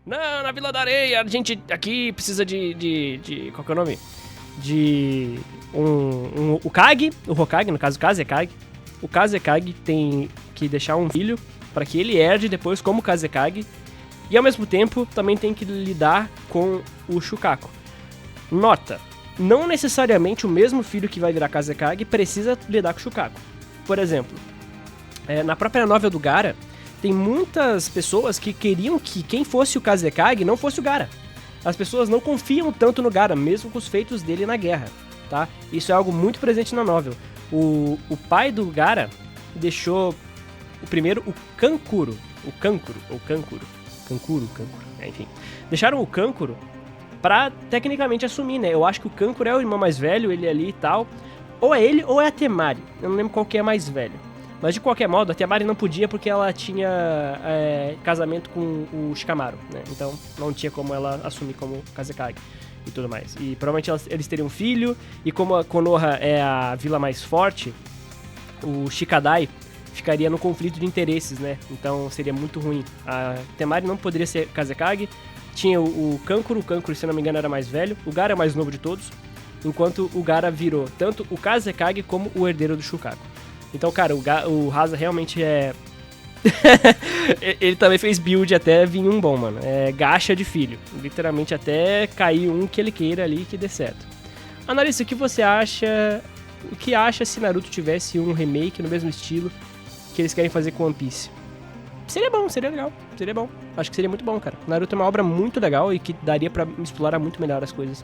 Não, na Vila da Areia, a gente aqui precisa de qual que é o nome? De o Kage, o Hokage, no caso o Kazekage. O Kazekage tem que deixar um filho para que ele herde depois como Kazekage. E ao mesmo tempo também tem que lidar com o Shukaku. Nota, não necessariamente o mesmo filho que vai virar Kazekage precisa lidar com o Shukaku. Por exemplo, na própria novel do Gaara, tem muitas pessoas que queriam que quem fosse o Kazekage não fosse o Gaara. As pessoas não confiam tanto no Gaara, mesmo com os feitos dele na guerra, tá? Isso é algo muito presente na novel. O pai do Gaara deixou o Kankuro, enfim. Deixaram o Kankuro pra tecnicamente assumir, né? Eu acho que o Kankuro é o irmão mais velho, ele ali e tal. Ou é ele ou é a Temari, eu não lembro qual que é mais velho. Mas de qualquer modo, a Temari não podia porque ela tinha casamento com o Shikamaru, né? Então não tinha como ela assumir como Kazekage e tudo mais. E provavelmente eles teriam um filho, e como a Konoha é a vila mais forte, o Shikadai ficaria no conflito de interesses, né? Então seria muito ruim. A Temari não poderia ser Kazekage, tinha o Kankuro, se não me engano era mais velho, o Gaara é o mais novo de todos, enquanto o Gaara virou tanto o Kazekage como o herdeiro do Shukaku. Então, cara, o Hasa realmente é... ele também fez build até vir um bom, mano. É gacha de filho. Literalmente até cair um que ele queira ali que dê certo. Analisa, o que você acha... O que acha se Naruto tivesse um remake no mesmo estilo que eles querem fazer com One Piece? Seria bom, seria legal. Seria bom. Acho que seria muito bom, cara. Naruto é uma obra muito legal e que daria pra explorar muito melhor as coisas.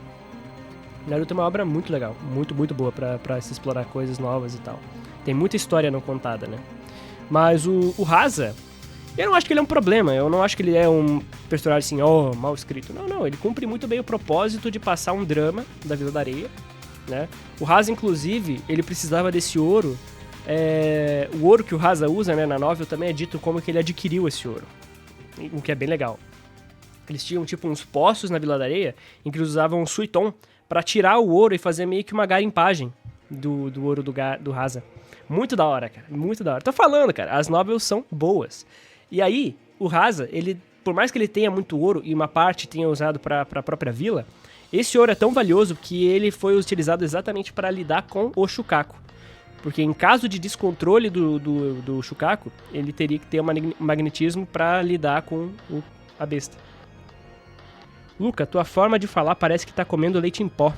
Naruto é uma obra muito legal. Muito, muito boa pra se explorar coisas novas e tal. Tem muita história não contada, né? Mas o Hasa, eu não acho que ele é um problema. Eu não acho que ele é um personagem assim, mal escrito. Não. Ele cumpre muito bem o propósito de passar um drama da Vila da Areia, né? O Hasa, inclusive, ele precisava desse ouro. O ouro que o Hasa usa, né, na novel também é dito como que ele adquiriu esse ouro. O que é bem legal. Eles tinham, tipo, uns poços na Vila da Areia em que eles usavam o Suiton pra tirar o ouro e fazer meio que uma garimpagem do ouro do Hasa. Muito da hora, cara. Muito da hora. Tô falando, cara. As novels são boas. E aí, o Hasa, ele, por mais que ele tenha muito ouro e uma parte tenha usado pra própria vila, esse ouro é tão valioso que ele foi utilizado exatamente para lidar com o Shukaku. Porque em caso de descontrole do Shukaku, ele teria que ter um magnetismo pra lidar com a besta. Luca, tua forma de falar parece que tá comendo leite em pó.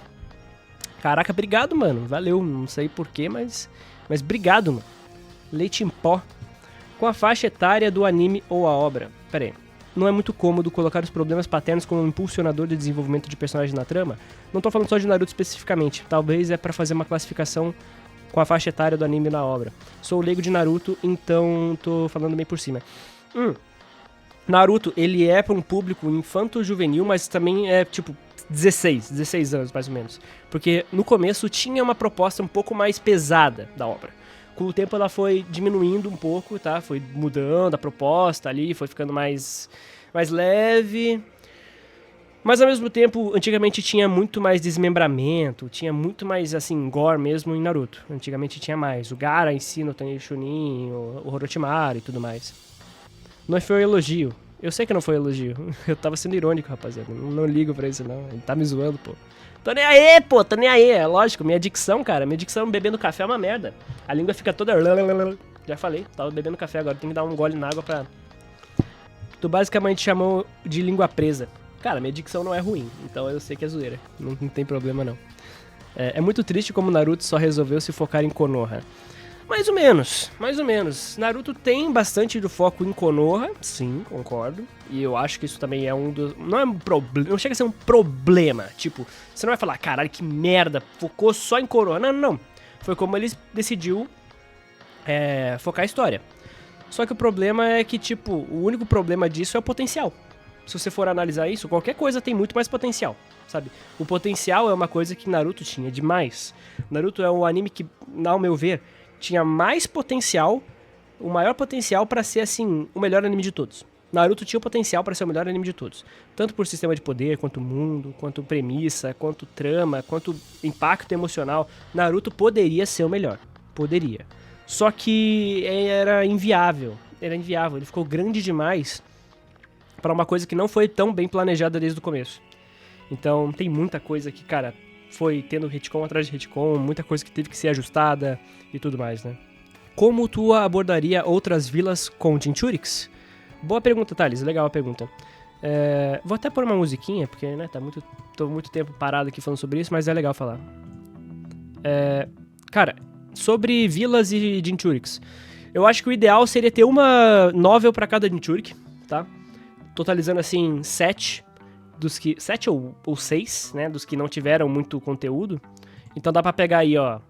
Caraca, obrigado, mano. Valeu. Não sei porquê, mas obrigado, mano. Leite em pó. Com a faixa etária do anime ou a obra. Pera aí. Não é muito cômodo colocar os problemas paternos como um impulsionador de desenvolvimento de personagens na trama? Não tô falando só de Naruto especificamente. Talvez é pra fazer uma classificação com a faixa etária do anime na obra. Sou leigo de Naruto, então tô falando bem por cima. Naruto, ele é pra um público infanto-juvenil, mas também é, tipo, 16 anos, mais ou menos. Porque no começo tinha uma proposta um pouco mais pesada da obra. Com o tempo ela foi diminuindo um pouco, tá? Foi mudando a proposta ali, foi ficando mais leve. Mas ao mesmo tempo, antigamente tinha muito mais desmembramento, tinha muito mais, assim, gore mesmo em Naruto. Antigamente tinha mais. O Gaara em si, no Tensei Chunin, o Orochimaru e tudo mais. Não foi um elogio. Eu sei que não foi um elogio. Eu tava sendo irônico, rapaziada. Não ligo pra isso, não. Ele tá me zoando, pô. Tô nem aí, pô. Tô nem aí. É lógico. Minha dicção, cara. Minha dicção bebendo café é uma merda. A língua fica toda... Já falei. Tava bebendo café agora. Tem que dar um gole na água pra... Tu basicamente chamou de língua presa. Cara, minha dicção não é ruim. Então eu sei que é zoeira. Não tem problema, não. É muito triste como Naruto só resolveu se focar em Konoha. Mais ou menos. Naruto tem bastante do foco em Konoha, sim, concordo. E eu acho que isso também é um dos... Não é um problema, não chega a ser um problema. Tipo, você não vai falar, caralho, que merda, focou só em Konoha. Não. Foi como ele decidiu focar a história. Só que o problema é que, tipo, o único problema disso é o potencial. Se você for analisar isso, qualquer coisa tem muito mais potencial, sabe? O potencial é uma coisa que Naruto tinha demais. Naruto é um anime que, ao meu ver, tinha mais potencial, o maior potencial pra ser, assim, o melhor anime de todos. Naruto tinha o potencial pra ser o melhor anime de todos. Tanto por sistema de poder, quanto mundo, quanto premissa, quanto trama, quanto impacto emocional. Naruto poderia ser o melhor. Poderia. Só que era inviável. Ele ficou grande demais pra uma coisa que não foi tão bem planejada desde o começo. Então tem muita coisa que, cara, foi tendo retcon atrás de retcon, muita coisa que teve que ser ajustada e tudo mais, né? Como tu abordaria outras vilas com Jinchurix? Boa pergunta, Thales, legal a pergunta. Vou até pôr uma musiquinha, porque, né, tô muito tempo parado aqui falando sobre isso, mas é legal falar. Cara, sobre vilas e Jinchurix, eu acho que o ideal seria ter uma novel pra cada Jinchurik, tá? Totalizando, assim, 7 ou 6, né, dos que não tiveram muito conteúdo. Então dá pra pegar aí, ó.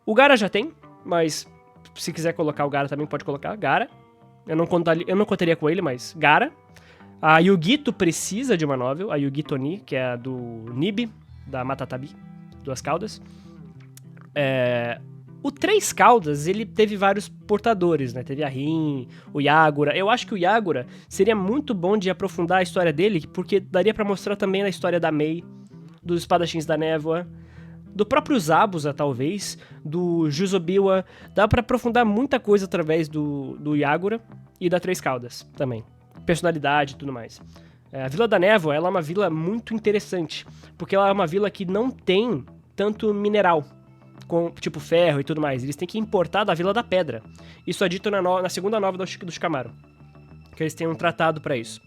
O Gaara já tem, mas se quiser colocar o Gaara também pode colocar. Gaara. Eu não contaria com ele, mas Gaara. A Yugito precisa de uma novel, a Yugito Ni, que é a do Nib, da Matatabi, Duas Caudas. O Três Caudas, ele teve vários portadores, né? Teve a Rin, o Yagura. Eu acho que o Yagura seria muito bom de aprofundar a história dele, porque daria pra mostrar também a história da Mei, dos Espadachins da Névoa, do próprio Zabuza, talvez, do Juzobiwa. Dá pra aprofundar muita coisa através do Yagura e da Três Caudas também. Personalidade e tudo mais. A Vila da Névoa, ela é uma vila muito interessante, porque ela é uma vila que não tem tanto mineral, com, tipo ferro e tudo mais. Eles têm que importar da Vila da Pedra. Isso é dito na segunda novela do Shikamaru, que eles têm um tratado pra isso.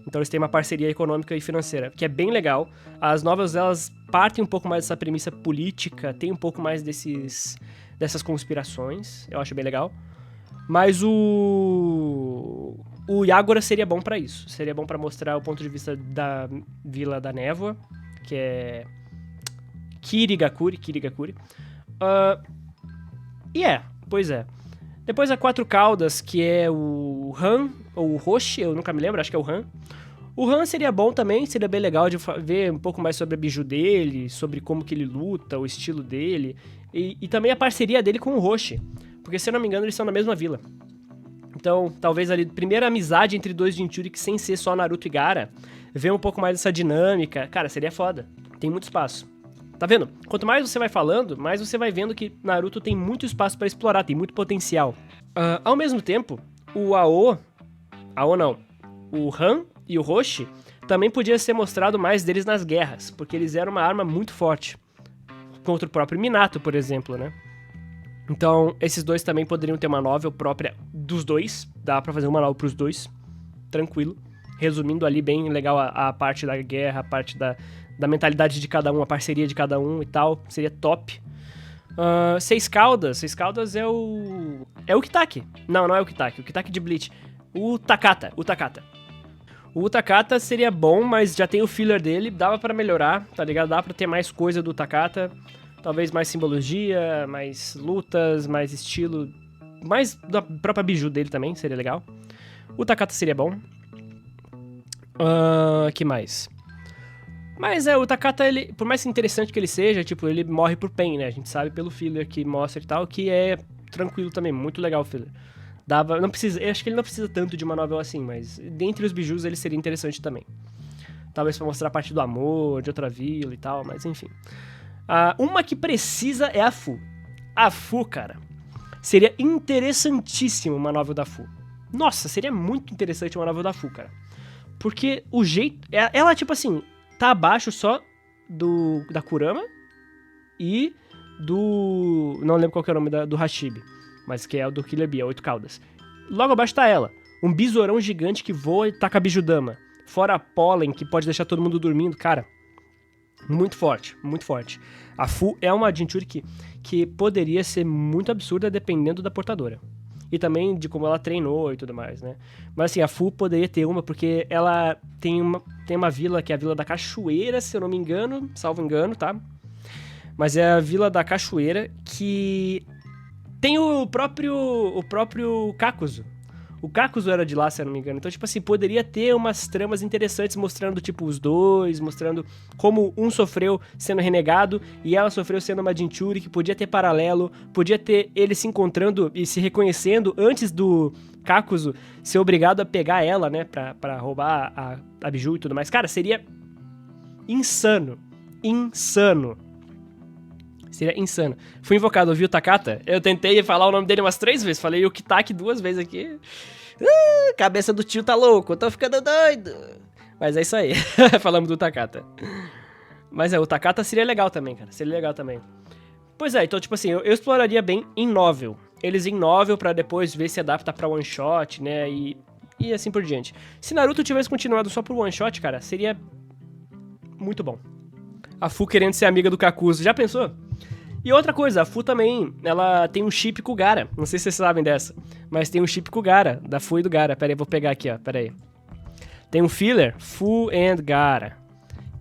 Então eles têm uma parceria econômica e financeira, que é bem legal. As novelas, elas partem um pouco mais dessa premissa política, tem um pouco mais dessas conspirações, eu acho bem legal. Mas o Yagura seria bom pra isso. Seria bom pra mostrar o ponto de vista da Vila da Névoa, que é Kirigakuri. Pois é. Depois a Quatro Caudas, que é o Han, ou o Roshi, eu nunca me lembro, acho que é o Han. O Han seria bom também, seria bem legal de ver um pouco mais sobre a biju dele, sobre como que ele luta, o estilo dele, e também a parceria dele com o Roshi, porque se eu não me engano eles são na mesma vila. Então, talvez ali, primeira amizade entre dois Jinchuriki sem ser só Naruto e Gaara, ver um pouco mais dessa dinâmica, cara, seria foda. Tem muito espaço. Tá vendo? Quanto mais você vai falando, mais você vai vendo que Naruto tem muito espaço pra explorar, tem muito potencial. Ao mesmo tempo, o o Han e o Roshi também podia ser mostrado mais deles nas guerras, porque eles eram uma arma muito forte. Contra o próprio Minato, por exemplo, né? Então, esses dois também poderiam ter uma novel própria dos dois. Dá pra fazer uma novel pros dois, tranquilo. Resumindo ali bem legal a parte da guerra, a parte da mentalidade de cada um, a parceria de cada um e tal. Seria top. Seis Caudas é o Kitaki. Não é o Kitaki. O Kitaki de Bleach. O Takata. O Takata seria bom, mas já tem o filler dele. Dava pra melhorar, tá ligado? Dá pra ter mais coisa do Takata. Talvez mais simbologia, mais lutas, mais estilo. Mais da própria biju dele também, seria legal. O Takata seria bom. Que mais? Mas o Takata, ele, por mais interessante que ele seja, tipo, ele morre por pain, né? A gente sabe pelo filler que mostra e tal, que é tranquilo também, muito legal o filler. Não precisa, eu acho que ele não precisa tanto de uma novela assim, mas dentre os bijus ele seria interessante também. Talvez pra mostrar a parte do amor, de outra vila e tal, mas enfim. Uma que precisa é a Fu. A Fu, cara, seria interessantíssimo uma novela da Fu. Nossa, seria muito interessante uma novela da Fu, cara. Porque o jeito... Ela, tipo assim, tá abaixo só da Kurama e do... Não lembro qual que é o nome do Hashibi, mas que é o do Killer Bee, a Oito Caudas. Logo abaixo tá ela. Um besourão gigante que voa e taca Bijudama. Fora a Pollen, que pode deixar todo mundo dormindo. Cara, muito forte, muito forte. A Fu é uma Jinchuriki que poderia ser muito absurda dependendo da portadora. E também de como ela treinou e tudo mais, né? Mas assim, a Fu poderia ter uma, porque ela tem uma vila, que é a Vila da Cachoeira, se eu não me engano, salvo engano, tá? Mas é a Vila da Cachoeira, que tem o próprio Kakuzu. O Kakuzu era de lá, se eu não me engano. Então, tipo assim, poderia ter umas tramas interessantes mostrando, tipo, os dois, mostrando como um sofreu sendo renegado e ela sofreu sendo uma Jinchuriki, que podia ter paralelo, podia ter ele se encontrando e se reconhecendo antes do Kakuzu ser obrigado a pegar ela, né, pra roubar a biju e tudo mais. Cara, seria insano. Seria insano. Fui invocado, ouvi o Takata. Eu tentei falar o nome dele umas 3 vezes. Falei o Kitaki 2 vezes aqui. Cabeça do tio tá louco, eu tô ficando doido. Mas é isso aí, falamos do Takata. Mas o Takata seria legal também, cara, seria legal também. Pois é, então tipo assim, eu exploraria bem em novel. Eles em novel pra depois ver se adapta pra one shot, né, e assim por diante. Se Naruto tivesse continuado só por one shot, cara, seria muito bom. A Fu querendo ser amiga do Kakuzu, já pensou? E outra coisa, a Fu também, ela tem um chip com o Gaara. Não sei se vocês sabem dessa, mas tem um chip com o Gaara, da Fu e do Gaara. Pera aí, vou pegar aqui, ó, pera aí. Tem um filler, Fu and Gaara,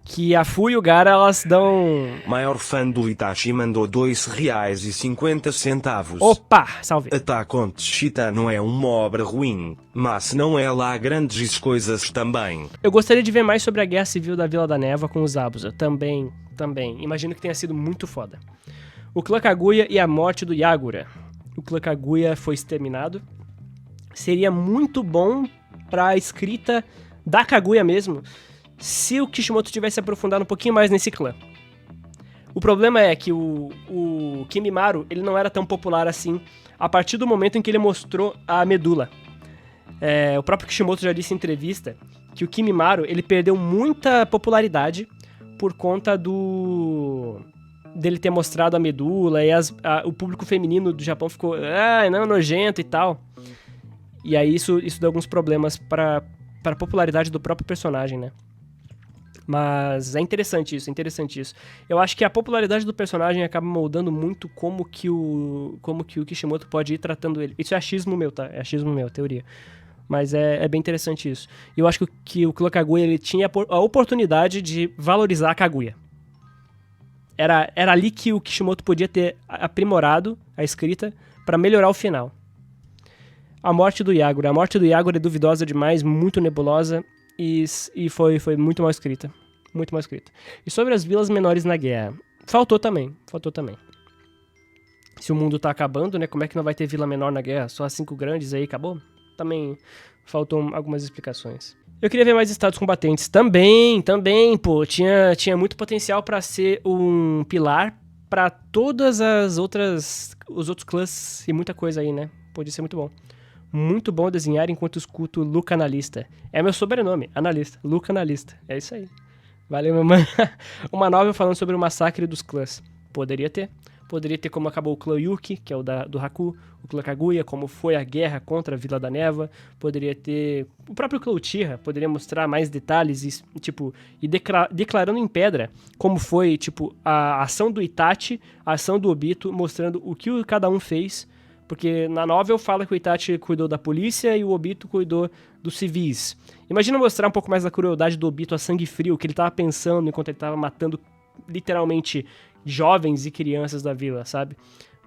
que a Fu e o Gaara, elas dão... Maior fã do Itachi mandou R$2,50. Opa, salve. Attack on Titan não é uma obra ruim, mas não é lá grandes coisas também. Eu gostaria de ver mais sobre a guerra civil da Vila da Névoa com os Zabuza. Também. Imagino que tenha sido muito foda. O clã Kaguya e a morte do Yagura. O clã Kaguya foi exterminado. Seria muito bom pra escrita da Kaguya mesmo, se o Kishimoto tivesse aprofundado um pouquinho mais nesse clã. O problema é que o Kimimaro, ele não era tão popular assim a partir do momento em que ele mostrou a medula. O próprio Kishimoto já disse em entrevista que o Kimimaro, ele perdeu muita popularidade por conta dele ter mostrado a medula e o público feminino do Japão ficou não, nojento e tal. E aí isso deu alguns problemas para a popularidade do próprio personagem, né? Mas é interessante isso. Eu acho que a popularidade do personagem acaba moldando muito como que o Kishimoto pode ir tratando ele. Isso é achismo meu, tá? É achismo meu, teoria. Mas é bem interessante isso. E eu acho que o clã Kaguya, ele tinha a oportunidade de valorizar a Kaguya. Era ali que o Kishimoto podia ter aprimorado a escrita para melhorar o final. A morte do Yagura. A morte do Yagura é duvidosa demais, muito nebulosa e foi muito mal escrita. Muito mal escrita. E sobre as vilas menores na guerra. Faltou também. Se o mundo tá acabando, né? Como é que não vai ter vila menor na guerra? Só as 5 grandes aí, acabou? Também faltou algumas explicações. Eu queria ver mais estados combatentes. Também, pô. Tinha muito potencial pra ser um pilar pra todas os outros clãs e muita coisa aí, né? Podia ser muito bom. Muito bom desenhar enquanto escuto Luca Analista. É meu sobrenome, Analista. Luca Analista. É isso aí. Valeu, meu mano. Uma novel falando sobre o massacre dos clãs. Poderia ter como acabou o clã Yuki, que é o do Haku, o clã Kaguya, como foi a guerra contra a Vila da Névoa. Poderia ter o próprio clã Uchiha, poderia mostrar mais detalhes e declarando em pedra como foi, a ação do Itachi, a ação do Obito, mostrando o que cada um fez. Porque na novel fala que o Itachi cuidou da polícia e o Obito cuidou dos civis. Imagina mostrar um pouco mais da crueldade do Obito a sangue frio, o que ele tava pensando enquanto ele tava matando literalmente jovens e crianças da vila, sabe?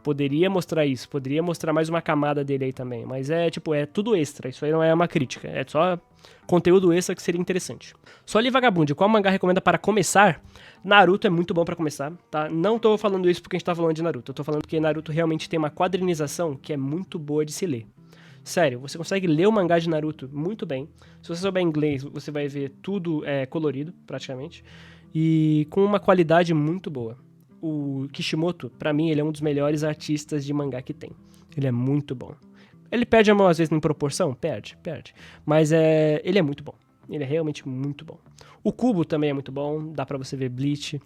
Poderia mostrar isso, poderia mostrar mais uma camada dele aí também. Mas é tudo extra, isso aí não é uma crítica, é só conteúdo extra que seria interessante. Só ali, Vagabundo, qual mangá recomenda para começar? Naruto é muito bom pra começar, tá? Não tô falando isso porque a gente tá falando de Naruto, eu tô falando porque Naruto realmente tem uma quadrinização que é muito boa de se ler. Sério, você consegue ler o mangá de Naruto muito bem. Se você souber inglês, você vai ver tudo colorido, praticamente. E com uma qualidade muito boa. O Kishimoto, pra mim, ele é um dos melhores artistas de mangá que tem. Ele é muito bom. Ele perde a mão às vezes em proporção? Perde. Mas ele é muito bom. Ele é realmente muito bom. O Kubo também é muito bom, dá pra você ver Bleach.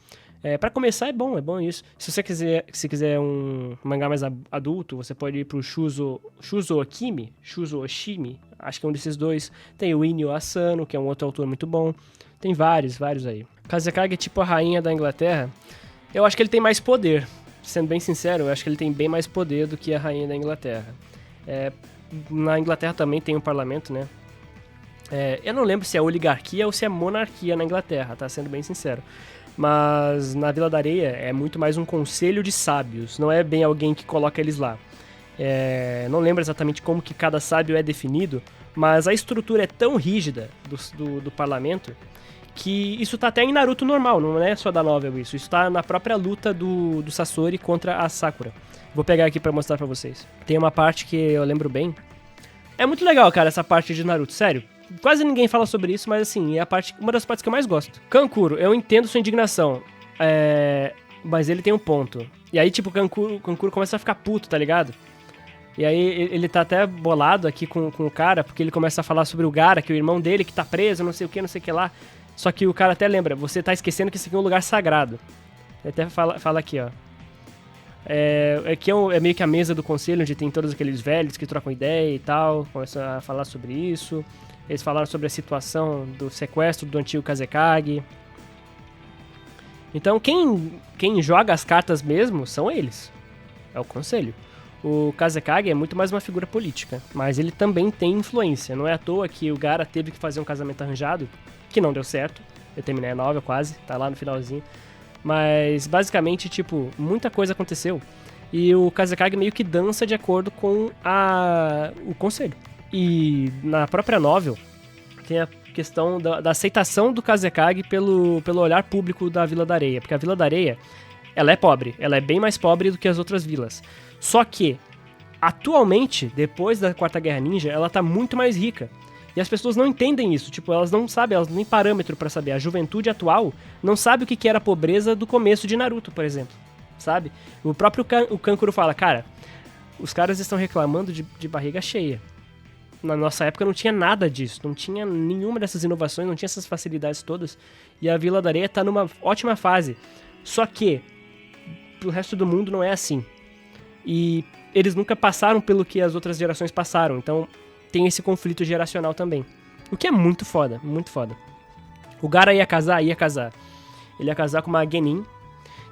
Pra começar é bom isso. Se você quiser um mangá mais adulto, você pode ir pro Shuzo Oshimi, acho que é um desses dois. Tem o Inyo Asano, que é um outro autor muito bom. Tem vários aí. Kazekage é tipo a rainha da Inglaterra. Eu acho que ele tem mais poder. Sendo bem sincero, eu acho que ele tem bem mais poder do que a rainha da Inglaterra. Na Inglaterra também tem um parlamento, né? Eu não lembro se é oligarquia ou se é monarquia na Inglaterra, tá? Sendo bem sincero. Mas na Vila da Areia é muito mais um conselho de sábios. Não é bem alguém que coloca eles lá. Não lembro exatamente como que cada sábio é definido, mas a estrutura é tão rígida do parlamento que isso tá até em Naruto normal, não é só da novel isso. Isso tá na própria luta do Sasori contra a Sakura. Vou pegar aqui pra mostrar pra vocês. Tem uma parte que eu lembro bem. É muito legal, cara, essa parte de Naruto, sério. Quase ninguém fala sobre isso, mas assim, é uma das partes que eu mais gosto. Kankuro, eu entendo sua indignação. Mas ele tem um ponto. E aí, o Kankuro começa a ficar puto, tá ligado? E aí ele tá até bolado aqui com o cara, porque ele começa a falar sobre o Gaara, que é o irmão dele que tá preso, não sei o que, não sei o que lá. Só que o cara até lembra, você tá esquecendo que esse aqui é um lugar sagrado. Ele até fala aqui, ó. Aqui é meio que a mesa do conselho, onde tem todos aqueles velhos que trocam ideia e tal, começam a falar sobre isso. Eles falaram sobre a situação do sequestro do antigo Kazekage. Então quem joga as cartas mesmo são eles. É o conselho. O Kazekage é muito mais uma figura política, mas ele também tem influência. Não é à toa que o Gaara teve que fazer um casamento arranjado, que não deu certo. Eu terminei a novela quase, tá lá no finalzinho. Mas, basicamente, tipo, muita coisa aconteceu. E o Kazekage meio que dança de acordo com o conselho. E na própria novel, tem a questão da aceitação do Kazekage pelo olhar público da Vila da Areia. Porque a Vila da Areia, ela é pobre. Ela é bem mais pobre do que as outras vilas. Só que, atualmente, depois da Quarta Guerra Ninja, ela tá muito mais rica. E as pessoas não entendem isso, tipo, elas não sabem, elas não têm parâmetro pra saber. A juventude atual não sabe o que era a pobreza do começo de Naruto, por exemplo, sabe? O próprio o Kankuro fala, cara, os caras estão reclamando de barriga cheia. Na nossa época não tinha nada disso, não tinha nenhuma dessas inovações, não tinha essas facilidades todas. E a Vila da Areia tá numa ótima fase. Só que, pro resto do mundo não é assim. E eles nunca passaram pelo que as outras gerações passaram, então tem esse conflito geracional também. O que é muito foda, muito foda. O Gaara ia casar? Ia casar. Ele ia casar com uma Genin,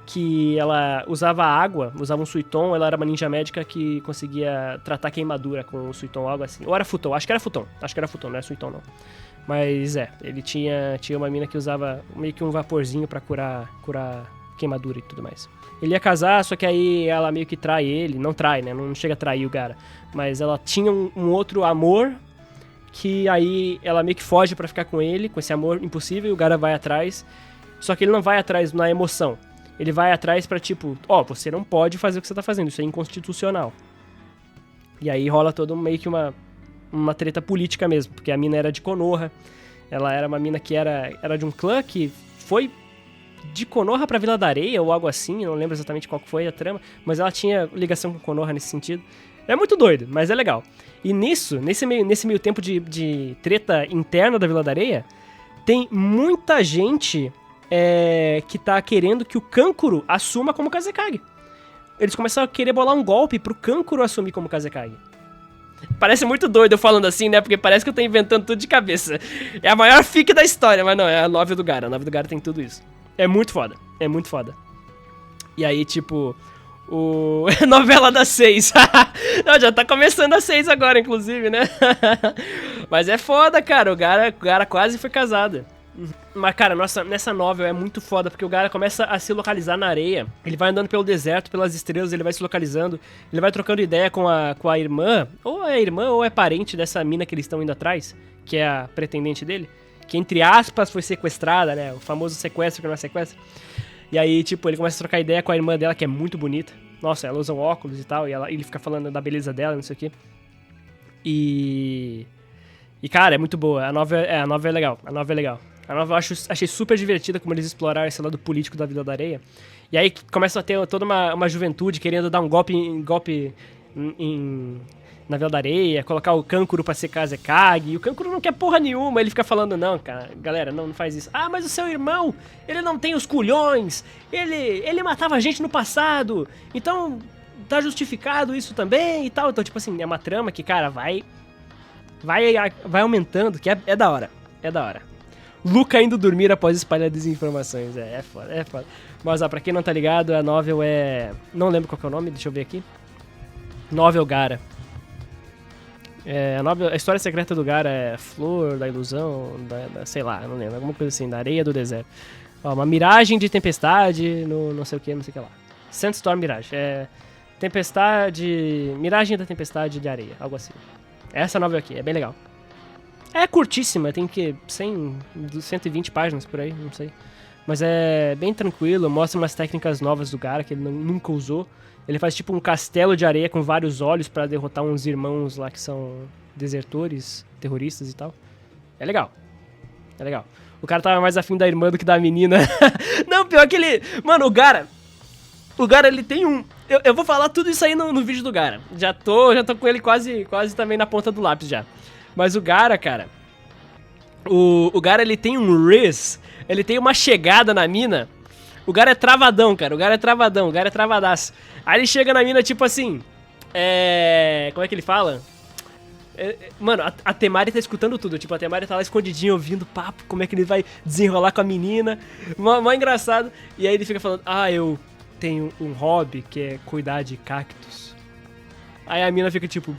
que ela usava água, usava um Suiton, ela era uma ninja médica que conseguia tratar queimadura com o Suiton, algo assim. Ou era Futon, acho que era Futon, não é Suiton não. Mas ele tinha uma mina que usava meio que um vaporzinho pra curar queimadura e tudo mais. Ele ia casar, só que aí ela meio que trai ele. Não trai, né? Não chega a trair o Gaara. Mas ela tinha um outro amor que aí ela meio que foge pra ficar com ele, com esse amor impossível, e o Gaara vai atrás. Só que ele não vai atrás na emoção. Ele vai atrás pra tipo, você não pode fazer o que você tá fazendo, isso é inconstitucional. E aí rola todo meio que uma treta política mesmo, porque a mina era de Konoha. Ela era uma mina que era de um clã que foi de Konoha pra Vila da Areia, ou algo assim, não lembro exatamente qual foi a trama, mas ela tinha ligação com Konoha nesse sentido. É muito doido, mas é legal. E nesse meio tempo de treta interna da Vila da Areia, tem muita gente que tá querendo que o Kankuro assuma como Kazekage. Eles começaram a querer bolar um golpe pro Kankuro assumir como Kazekage. Parece muito doido eu falando assim, né? Porque parece que eu tô inventando tudo de cabeça. É a maior fic da história, mas não, é a novel do Gaara. A novel do Gaara tem tudo isso. É muito foda, é muito foda. E aí, tipo, novela das 6. Não, já tá começando a 6 agora, inclusive, né? Mas é foda, cara, o Gaara quase foi casado. Mas, cara, nessa novel é muito foda, porque o Gaara começa a se localizar na areia. Ele vai andando pelo deserto, pelas estrelas, ele vai se localizando. Ele vai trocando ideia com a irmã, ou é parente dessa mina que eles estão indo atrás, que é a pretendente dele. Que, entre aspas, foi sequestrada, né? O famoso sequestro que não é sequestro. E aí, tipo, ele começa a trocar ideia com a irmã dela, que é muito bonita. Nossa, ela usa um óculos e tal, e ele fica falando da beleza dela, não sei o quê. E, cara, é muito boa. A novel é legal. A novel eu achei super divertida como eles exploraram esse lado político da Vila da Areia. E aí começa a ter toda uma juventude querendo dar um golpe na Vila da Areia, colocar o Kankuro pra ser Kazekage, e o Kankuro não quer porra nenhuma, ele fica falando, não, cara, galera, não faz isso. Ah, mas o seu irmão, ele não tem os culhões, ele matava gente no passado, então tá justificado isso também e tal. Então, tipo assim, é uma trama que, cara, vai aumentando, que é da hora, Luca indo dormir após espalhar desinformações, é foda. Mas, pra quem não tá ligado, a novel não lembro qual que é o nome, deixa eu ver aqui. Novel Gaara. A história secreta do Gaara é Flor da Ilusão, sei lá, não lembro, alguma coisa assim, da areia do deserto. Uma miragem de tempestade no não sei o que lá. Sandstorm Mirage, miragem da tempestade de areia, algo assim. Essa novel aqui, é bem legal. É curtíssima, tem 120 páginas por aí, não sei. Mas é bem tranquilo, mostra umas técnicas novas do Gaara que ele nunca usou. Ele faz tipo um castelo de areia com vários olhos pra derrotar uns irmãos lá que são desertores, terroristas e tal. É legal. O cara tava mais afim da irmã do que da menina. Não, pior que ele... Mano, o Gaara ele tem Eu vou falar tudo isso aí no vídeo do Gaara. Já tô com ele quase também na ponta do lápis já. Mas o Gaara, cara... O Gaara, ele tem um riz, ele tem uma chegada na mina. O Gaara é travadão, cara. O Gaara é travadão, o Gaara é travadaço. Aí ele chega na mina, tipo assim... Como é que ele fala? Mano, a Temari tá escutando tudo. Tipo, a Temari tá lá escondidinha, ouvindo papo, como é que ele vai desenrolar com a menina. Mó engraçado. E aí ele fica falando, eu tenho um hobby que é cuidar de cactos. Aí a mina fica tipo...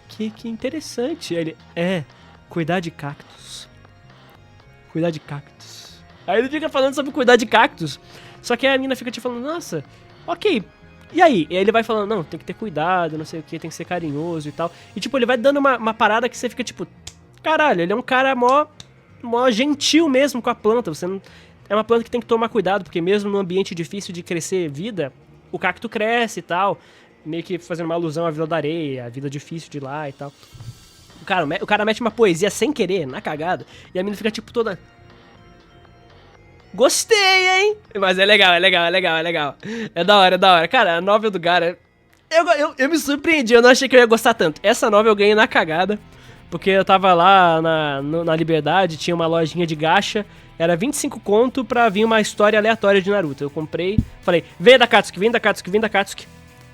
Que interessante. Aí ele, cuidar de cactos. Cuidar de cactos. Aí ele fica falando sobre cuidar de cactos. Só que aí a mina fica tipo falando, nossa, ok... E aí? E aí ele vai falando, não, tem que ter cuidado, não sei o que, tem que ser carinhoso e tal. E tipo, ele vai dando uma parada que você fica tipo, caralho, ele é um cara mó gentil mesmo com a planta. Você não... É uma planta que tem que tomar cuidado, porque mesmo num ambiente difícil de crescer vida, o cacto cresce e tal. Meio que fazendo uma alusão à Vila da Areia, a vida difícil de lá e tal. O cara mete uma poesia sem querer, na cagada, e a menina fica tipo toda... Gostei, hein? Mas é legal. É da hora. Cara, a novel do Gaara... Eu me surpreendi, eu não achei que eu ia gostar tanto. Essa novel eu ganhei na cagada, porque eu tava lá na Liberdade, tinha uma lojinha de gacha, era 25 conto pra vir uma história aleatória de Naruto. Eu comprei, falei, vem da Katsuki.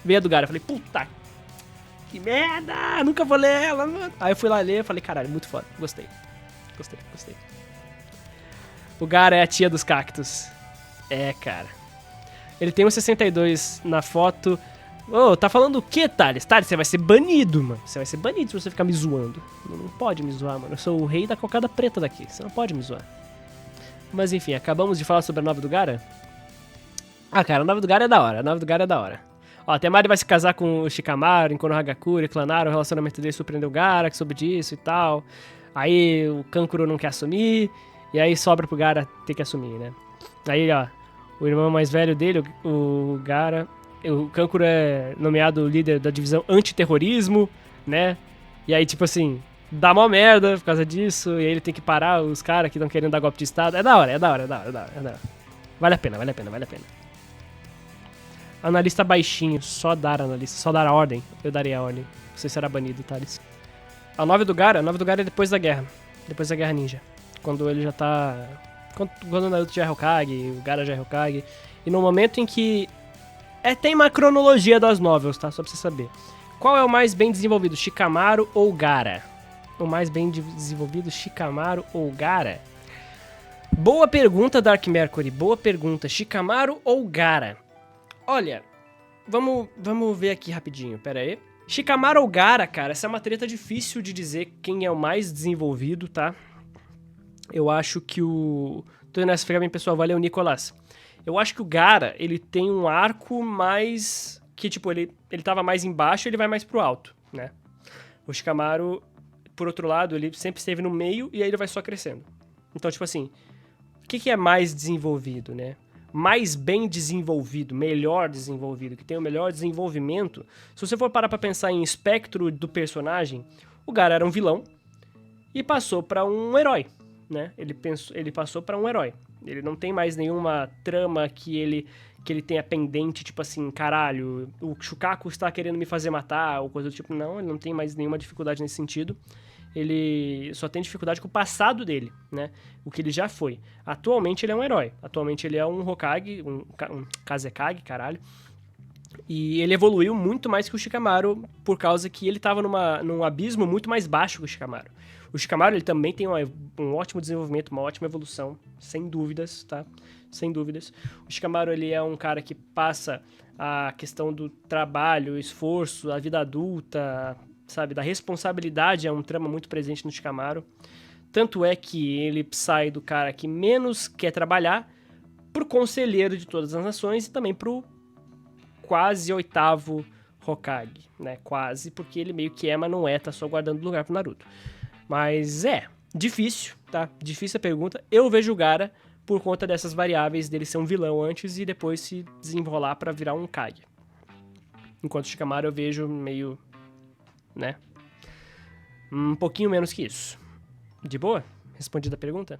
Veio a do Gaara, falei, puta, que merda, nunca vou ler ela, mano. Aí eu fui lá ler, falei, caralho, muito foda, gostei. O Gaara é a tia dos cactos. Cara. Ele tem um 62 na foto. Tá falando o quê, Thales? Thales, você vai ser banido, mano. Você vai ser banido se você ficar me zoando. Não pode me zoar, mano. Eu sou o rei da cocada preta daqui. Você não pode me zoar. Mas enfim, acabamos de falar sobre a nova do Gaara? Cara, a nova do Gaara é da hora. Ó, a Temari vai se casar com o Shikamaru em Konohagakure, Clanaram, o relacionamento dele surpreendeu o Gaara, que soube disso e tal. Aí o Kankuro não quer assumir... E aí sobra pro Gaara ter que assumir, né? Aí, ó, o irmão mais velho dele, o Gaara... O Kankuro é nomeado líder da divisão antiterrorismo, né? E aí, tipo assim, dá mó merda por causa disso. E aí ele tem que parar os caras que estão querendo dar golpe de estado. É da hora. Vale a pena. Analista baixinho, só dar a ordem. Eu daria a ordem. Você será banido, Thales. A nova do Gaara é depois da guerra. Depois da guerra ninja. Quando ele já tá... Quando o Naruto já é Hokage, o Gaara já é Hokage. E no momento em que... tem uma cronologia das novels, tá? Só pra você saber. Qual é o mais bem desenvolvido, Shikamaru ou Gaara? O mais bem desenvolvido, Shikamaru ou Gaara? Boa pergunta, Dark Mercury. Boa pergunta. Shikamaru ou Gaara? Olha, vamos ver aqui rapidinho. Pera aí. Shikamaru ou Gaara, cara, essa é uma treta difícil de dizer quem é o mais desenvolvido, tá? Eu acho que o... Tô nessa, fica bem pessoal, valeu, Nicolas. Eu acho que o Gaara, ele tem um arco mais... Que, tipo, ele tava mais embaixo, ele vai mais pro alto, né? O Shikamaru, por outro lado, ele sempre esteve no meio e aí ele vai só crescendo. Então, tipo assim, o que é mais desenvolvido, né? Mais bem desenvolvido, melhor desenvolvido, que tem o melhor desenvolvimento. Se você for parar pra pensar em espectro do personagem, o Gaara era um vilão e passou pra um herói. Né? Ele passou pra um herói. Ele não tem mais nenhuma trama que ele tenha pendente, tipo assim, caralho, o Shukaku está querendo me fazer matar, ou coisa do tipo. Não, ele não tem mais nenhuma dificuldade nesse sentido. Ele só tem dificuldade com o passado dele, né? O que ele já foi. Atualmente ele é um herói. Atualmente ele é um Hokage, um Kazekage, caralho. E ele evoluiu muito mais que o Shikamaru, por causa que ele tava num abismo muito mais baixo que o Shikamaru. O Shikamaru, ele também tem um ótimo desenvolvimento, uma ótima evolução, sem dúvidas, tá? Sem dúvidas. O Shikamaru, ele é um cara que passa a questão do trabalho, esforço, a vida adulta, sabe? Da responsabilidade é um trama muito presente no Shikamaru. Tanto é que ele sai do cara que menos quer trabalhar pro conselheiro de todas as nações e também pro quase 8º Hokage, né? Quase, porque ele meio que mas não é, tá só guardando lugar pro Naruto. Mas difícil, tá? Difícil a pergunta. Eu vejo o Gaara por conta dessas variáveis dele ser um vilão antes e depois se desenrolar pra virar um Kage. Enquanto o Shikamaru eu vejo meio, né? Um pouquinho menos que isso. De boa? Respondida a pergunta?